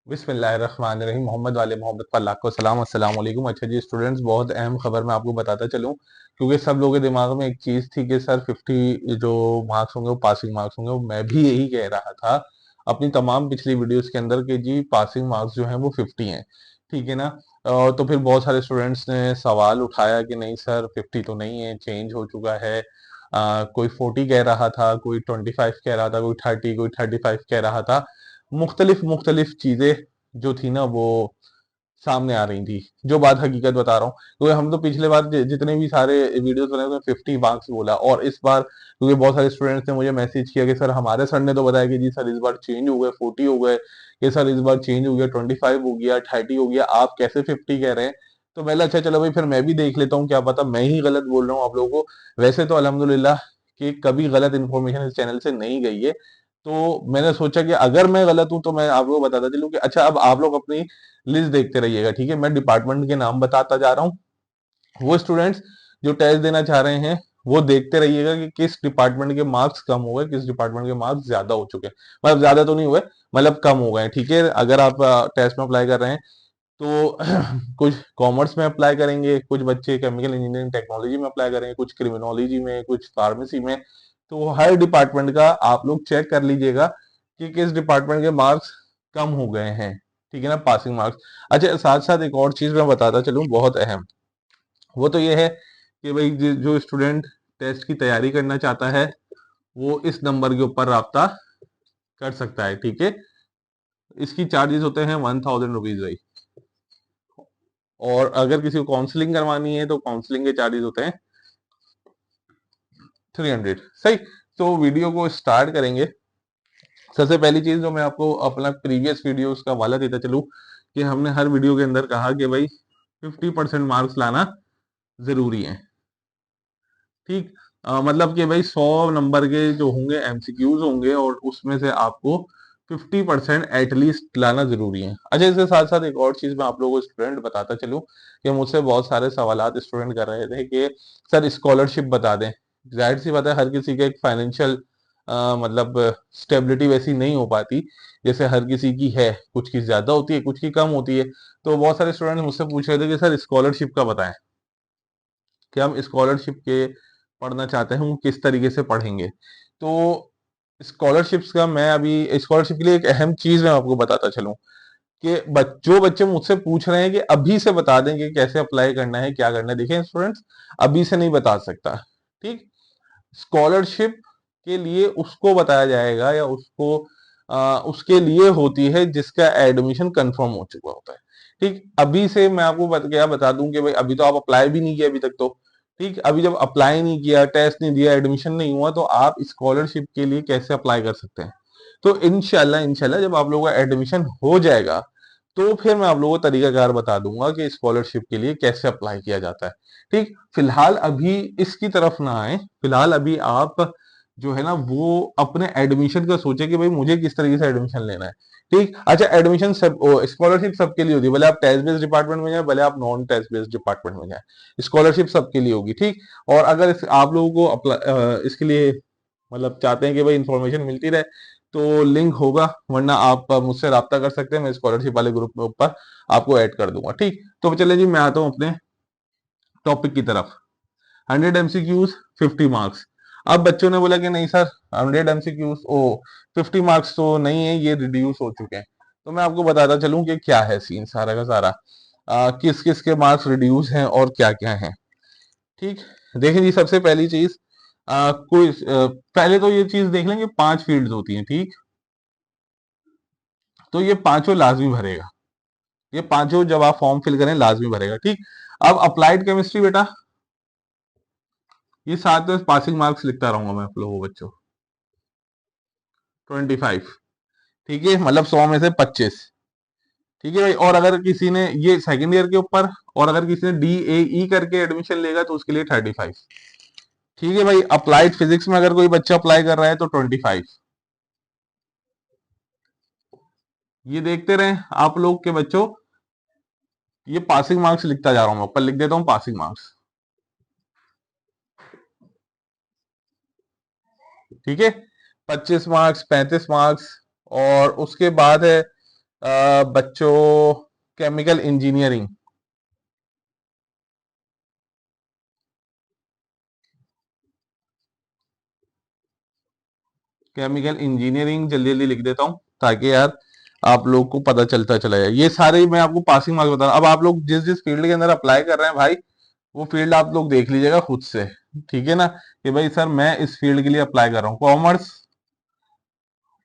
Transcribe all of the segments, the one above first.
बिस्मिल्लाहिर्रहमानिर्रहीम। मोहम्मद वाले मोहम्मद पर लाखों सलाम। अस्सलाम वालेकुम। अच्छा जी स्टूडेंट्स, बहुत अहम खबर मैं आपको बताता चलूं, क्योंकि सब लोगों के दिमाग में एक चीज थी कि सर 50 जो मार्क्स होंगे वो पासिंग मार्क्स होंगे। मैं भी यही कह रहा था अपनी तमाम पिछली वीडियोस के अंदर कि जी पासिंग मार्क्स जो हैं वो 50 हैं, ठीक है ना। तो फिर बहुत सारे स्टूडेंट्स ने सवाल उठाया कि नहीं सर 50 तो नहीं है, चेंज हो चुका है। कोई 40 कह रहा था, कोई 25 कह रहा था, कोई 30, कोई 35 कह रहा था। मुख्तलिफ मुख्तलिफ चीजें जो थी ना वो सामने आ रही थी। जो बात हकीकत बता रहा हूँ, क्योंकि हम तो पिछले बार जितने भी सारे वीडियोस बनाए उसमें 50 मार्क्स बोला, और इस बार क्योंकि बहुत सारे स्टूडेंट्स ने मुझे मैसेज किया कि सर हमारे सर ने तो बताया कि जी सर इस बार चेंज हो गए 40 हो गए, कि सर इस बार चेंज हो गया 25 हो गया 30 हो गया, आप कैसे 50 कह रहे हैं। तो मैंने अच्छा चलो भाई फिर मैं भी देख लेता हूँ, क्या पता मैं ही गलत बोल रहा हूँ आप लोगों को। वैसे तो अल्हम्दुलिल्लाह कि कभी गलत इन्फॉर्मेशन इस चैनल से नहीं गई है। तो मैंने सोचा कि अगर मैं गलत हूं तो मैं आप लोगों को बताता चलूं कि अच्छा अब आप लोग अपनी लिस्ट देखते रहिएगा, ठीक है। मैं डिपार्टमेंट के नाम बताता जा रहा हूँ। वो स्टूडेंट्स जो टेस्ट देना चाह रहे हैं वो देखते रहिएगा कि किस डिपार्टमेंट के मार्क्स कम हो गए, किस डिपार्टमेंट के मार्क्स ज्यादा हो चुके हैं। मतलब ज्यादा तो नहीं हुए, मतलब कम हो गए, ठीक है। अगर आप टेस्ट में अप्लाई कर रहे हैं तो कुछ कॉमर्स में अप्लाई करेंगे, कुछ बच्चे केमिकल इंजीनियरिंग टेक्नोलॉजी में अप्लाई करेंगे, कुछ क्रिमिनोलॉजी में, कुछ फार्मेसी में। तो हर डिपार्टमेंट का आप लोग चेक कर लीजिएगा कि किस डिपार्टमेंट के मार्क्स कम हो गए हैं, ठीक है ना, पासिंग मार्क्स। अच्छा साथ साथ एक और चीज मैं बताता चलूं बहुत अहम, वो तो ये है कि भाई जो स्टूडेंट टेस्ट की तैयारी करना चाहता है वो इस नंबर के ऊपर राब्ता कर सकता है, ठीक है। इसकी चार्जेस होते हैं 1000 रुपीज भाई, और अगर किसी को काउंसलिंग करवानी है तो काउंसलिंग के चार्जेस होते हैं 300। सही। तो वीडियो को स्टार्ट करेंगे। सबसे पहली चीज जो मैं आपको अपना प्रीवियस वीडियो का हवाला देता चलूं कि हमने हर वीडियो के अंदर कहा कि भाई 50% मार्क्स लाना जरूरी है, ठीक। मतलब कि भाई 100 नंबर के जो होंगे एमसीक्यूज होंगे और उसमें से आपको 50% एटलीस्ट लाना जरूरी है। अच्छा इसके साथ साथ एक और चीज मैं आप लोगों को स्टूडेंट बताता चलूं कि मुझसे बहुत सारे सवालात स्टूडेंट कर रहे थे कि सर स्कॉलरशिप बता दें। जाहिर सी बात है हर किसी के एक फाइनेंशियल मतलब स्टेबिलिटी वैसी नहीं हो पाती जैसे हर किसी की है, कुछ की ज्यादा होती है कुछ की कम होती है। तो बहुत सारे स्टूडेंट मुझसे पूछ रहे थे कि सर स्कॉलरशिप का बताएं कि हम स्कॉलरशिप के पढ़ना चाहते हैं, हम किस तरीके से पढ़ेंगे। तो स्कॉलरशिप्स का मैं अभी स्कॉलरशिप के लिए एक अहम चीज मैं आपको बताता चलूं कि जो बच्चे मुझसे पूछ रहे हैं कि अभी से बता दें कि कैसे अप्लाई करना है क्या करना है, देखिए स्टूडेंट्स अभी से नहीं बता सकता, ठीक। स्कॉलरशिप के लिए उसको बताया जाएगा या उसको उसके लिए होती है जिसका एडमिशन कंफर्म हो चुका होता है, ठीक। अभी से मैं आपको क्या बता दूं कि भाई अभी तो आप अप्लाई भी नहीं किया अभी तक तो, ठीक। अभी जब अप्लाई नहीं किया, टेस्ट नहीं दिया, एडमिशन नहीं हुआ तो आप स्कॉलरशिप के लिए कैसे अप्लाई कर सकते हैं। तो इनशाला इनशाला जब आप लोगों का एडमिशन हो जाएगा तो फिर मैं आप लोगों को तरीकाकार बता दूंगा कि स्कॉलरशिप के लिए कैसे अप्लाई किया जाता है, ठीक। फिलहाल अभी इसकी तरफ ना आए, फिलहाल अभी आप जो है ना वो अपने एडमिशन का सोचे कि भाई मुझे किस तरीके से एडमिशन लेना है, ठीक। अच्छा एडमिशन सब स्कॉलरशिप सबके लिए होती है, भले आप टेस्ट बेस्ड डिपार्टमेंट में जाए, भले आप नॉन टेस्ट बेस्ड डिपार्टमेंट में जाए, स्कॉलरशिप सबके लिए होगी, ठीक। और अगर आप लोगों को इसके लिए मतलब चाहते हैं कि भाई इंफॉर्मेशन मिलती रहे तो लिंक होगा, वरना आप मुझसे रब्ता कर सकते हैं, मैं स्कॉलरशिप वाले ग्रुप में ऊपर आपको ऐड कर दूंगा, ठीक। तो चलिए जी मैं आता हूँ अपने टॉपिक की तरफ। 100 MCQs 50 मार्क्स। अब बच्चों ने बोला कि नहीं सर 100 MCQs ओ 50 मार्क्स तो नहीं है, ये रिड्यूस हो चुके हैं। तो मैं आपको बताता चलूं कि क्या है सीन सारा का सारा, किस किस के मार्क्स रिड्यूस हैं और क्या क्या है, ठीक। देखें जी सबसे पहली चीज पहले तो ये चीज देख लेंगे 5 फील्ड्स होती हैं, ठीक। तो ये पांचों लाजमी भरेगा, ये पांचों जब आप फॉर्म फिल करें लाजमी भरेगा, ठीक। अब अप्लाइड केमिस्ट्री बेटा ये साथ में पासिंग मार्क्स लिखता रहूंगा मैं आप लोगों बच्चों, 25, ठीक है, मतलब 100 में से 25, ठीक है भाई। और अगर किसी ने ये सेकेंड ईयर के ऊपर, और अगर किसी ने DAE करके एडमिशन लेगा तो उसके लिए 35, ठीक है भाई। अप्लाइड फिजिक्स में अगर कोई बच्चा अप्लाई कर रहा है तो 25। ये देखते रहे आप लोग के बच्चों, ये पासिंग मार्क्स लिखता जा रहा हूं मैं, ऊपर लिख देता हूं पासिंग मार्क्स, ठीक है। 25 मार्क्स, 35 मार्क्स, और उसके बाद है बच्चों, केमिकल इंजीनियरिंग, केमिकल इंजीनियरिंग जल्दी जल्दी लिख देता हूं ताकि यार आप लोग को पता चलता चला जाए। ये सारे मैं आपको पासिंग मार्क्स बता रहा हूं। अब आप लोग जिस जिस फील्ड के अंदर अप्लाई कर रहे हैं भाई, वो फील्ड आप लोग देख लीजिएगा खुद से, ठीक है ना, कि भाई सर मैं इस फील्ड के लिए अप्लाई कर रहा हूँ। कॉमर्स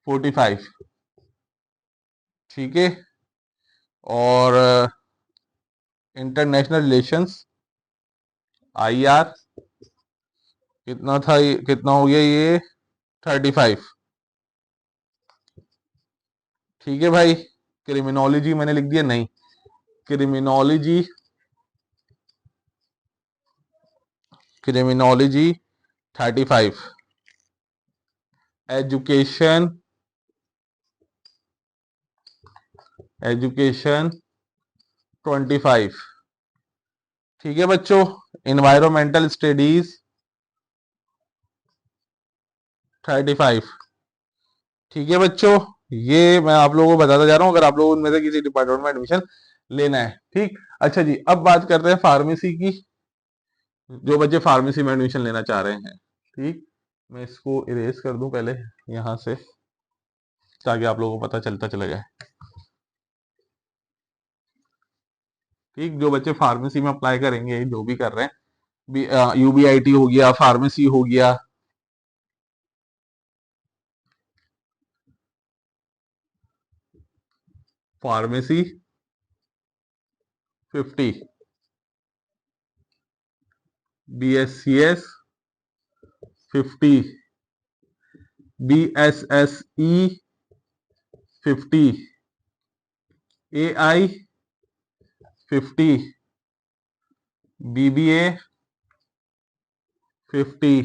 45, ठीक है, और इंटरनेशनल रिलेशंस IR कितना था, कितना हो गया ये, 35, ठीक है भाई। क्रिमिनोलॉजी मैंने लिख दिया, नहीं, क्रिमिनोलॉजी, क्रिमिनोलॉजी 35, एजुकेशन, एजुकेशन 25, ठीक है बच्चों। इन्वायरमेंटल स्टडीज 35, ठीक है बच्चों। ये मैं आप लोगों को बताता जा रहा हूं, अगर आप लोगों में से किसी डिपार्टमेंट में एडमिशन लेना है, ठीक। अच्छा जी, अब बात करते हैं फार्मेसी की। जो बच्चे फार्मेसी में एडमिशन लेना चाह रहे हैं, ठीक, मैं इसको इरेज कर दूं पहले यहां से, ताकि आप लोगों को पता चलता चला जाए, ठीक। जो बच्चे फार्मेसी में अप्लाई करेंगे, जो भी कर रहे हैं, UBIT हो गया, फार्मेसी हो गया, pharmacy 50, BSCS 50, BSSE 50, AI 50, BBA 50,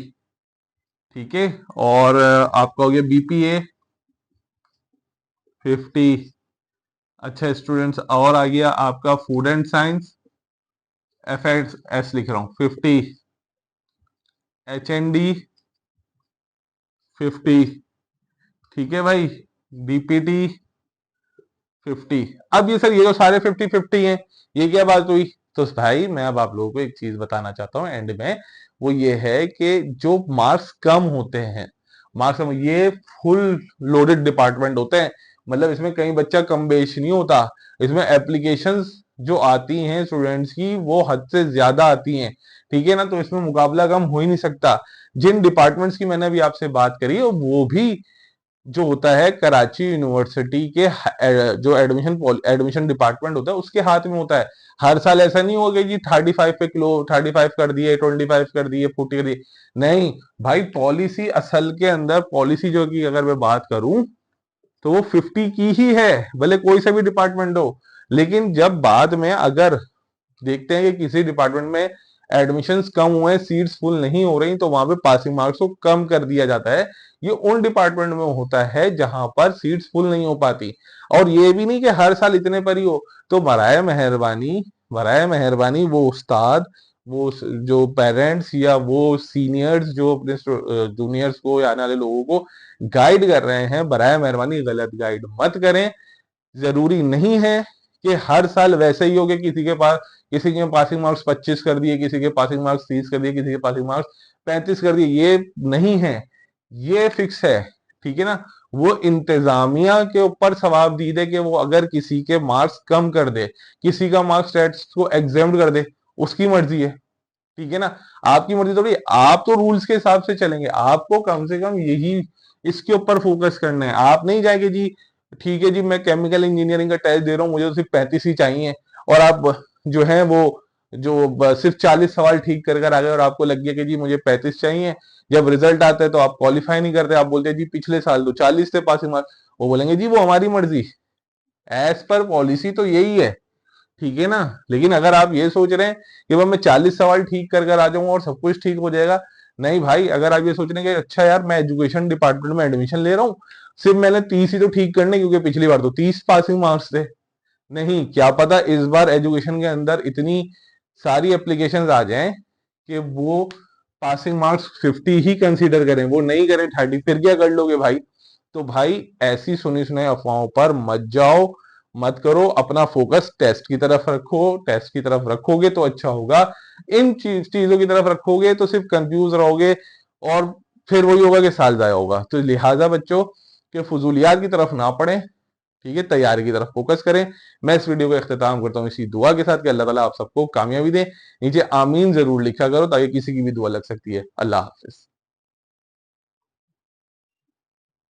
ठीक है, और आपका हो गया BPA 50। अच्छा स्टूडेंट्स, और आ गया आपका फूड एंड साइंस, FS लिख रहा हूं 50, HND 50, ठीक है भाई, BPT 50। अब ये सर, ये जो सारे 50-50 हैं, ये क्या बात हुई? तो भाई मैं अब आप लोगों को एक चीज बताना चाहता हूँ एंड में, वो ये है कि जो मार्क्स कम होते हैं, मार्क्स कम, ये फुल लोडेड डिपार्टमेंट होते हैं, मतलब इसमें कहीं बच्चा कम बेश नहीं होता। इसमें एप्लीकेशंस जो आती हैं स्टूडेंट्स की, वो हद से ज्यादा आती हैं, ठीक है ना, तो इसमें मुकाबला कम हो ही नहीं सकता। जिन डिपार्टमेंट्स की मैंने अभी आपसे बात करी, वो भी जो होता है कराची यूनिवर्सिटी के जो एडमिशन डिपार्टमेंट होता है उसके हाथ में होता है। हर साल ऐसा नहीं होगा जी 35 पे किलो 35 कर दिए, 25 कर दिए, 40 कर दिए, नहीं भाई। पॉलिसी असल के अंदर, पॉलिसी जो की अगर मैं बात करूं, तो वो 50 की ही है, भले कोई सा भी डिपार्टमेंट हो। लेकिन जब बाद में अगर देखते हैं कि किसी डिपार्टमेंट में एडमिशन्स कम हुए, सीट्स फुल नहीं हो रही, तो वहां पे पासिंग मार्क्स को कम कर दिया जाता है। ये उन डिपार्टमेंट में होता है जहां पर सीट्स फुल नहीं हो पाती। और ये भी नहीं कि हर साल इतने पर ही हो। तो बराए मेहरबानी, बराए मेहरबानी वो उस्ताद, वो जो पेरेंट्स या वो सीनियर्स जो अपने जूनियर्स को या आने वाले लोगों को गाइड कर रहे हैं, बराए मेहरबानी गलत गाइड मत करें। जरूरी नहीं है कि हर साल वैसे ही हो कि किसी के पास, किसी के पासिंग मार्क्स 25 कर दिए, किसी के पासिंग मार्क्स 30 कर दिए, किसी के पासिंग मार्क्स 35 कर दिए, ये नहीं है, ये फिक्स है, ठीक है ना। वो इंतजामिया के ऊपर सवाबदीद है कि वो अगर किसी के मार्क्स कम कर दे, किसी का मार्क्स स्टेट्स को एग्जेम्प्ट कर दे, उसकी मर्जी है, ठीक है ना। आपकी मर्जी थोड़ी, आप तो रूल्स के हिसाब से चलेंगे, आपको कम से कम यही इसके ऊपर फोकस करना है। आप नहीं जाएंगे जी, ठीक है जी मैं केमिकल इंजीनियरिंग का टेस्ट दे रहा हूँ, मुझे तो सिर्फ 35 ही चाहिए, और आप जो है वो सिर्फ 40 सवाल ठीक कर कर आ गए और आपको लग गया कि जी मुझे 35 चाहिए। जब रिजल्ट आता है तो आप क्वालिफाई नहीं करते, आप बोलते हैं जी पिछले साल तो 40 थे पासिंग मार्क्स। वो बोलेंगे जी वो हमारी मर्जी, एज पर पॉलिसी तो यही है, ठीक है ना। लेकिन अगर आप ये सोच रहे हैं कि भाई मैं 40 सवाल ठीक कर कर आ जाऊंगा और सब कुछ ठीक हो जाएगा, नहीं भाई। अगर आप ये सोच रहे हैं कि अच्छा यार मैं एजुकेशन डिपार्टमेंट में एडमिशन ले रहा हूँ, सिर्फ मैंने 30 ही तो ठीक करने, क्योंकि पिछली बार तो 30 पासिंग मार्क्स थे, नहीं, क्या पता इस बार एजुकेशन के अंदर इतनी सारी एप्लीकेशंस आ जाएं कि वो पासिंग मार्क्स 50 ही कंसीडर करें, वो नहीं करें 30, फिर क्या कर लोगे भाई? तो भाई ऐसी सुनी सुनाई अफवाहों पर मत जाओ। मत करो। अपना फोकस टेस्ट की तरफ रखो, टेस्ट की तरफ रखोगे तो अच्छा होगा। इन चीजों की तरफ रखोगे तो सिर्फ कंफ्यूज रहोगे और फिर वही होगा कि साल जाया होगा। तो लिहाजा बच्चों के फजूलियात की तरफ ना पड़े, ठीक है, तैयारी की तरफ फोकस करें। मैं इस वीडियो को इख्तिताम करता हूँ इसी दुआ के साथ कि अल्लाह ताला आप सबको कामयाबी दे। नीचे आमीन जरूर लिखा करो ताकि किसी की भी दुआ लग सकती है। अल्लाह हाफिज।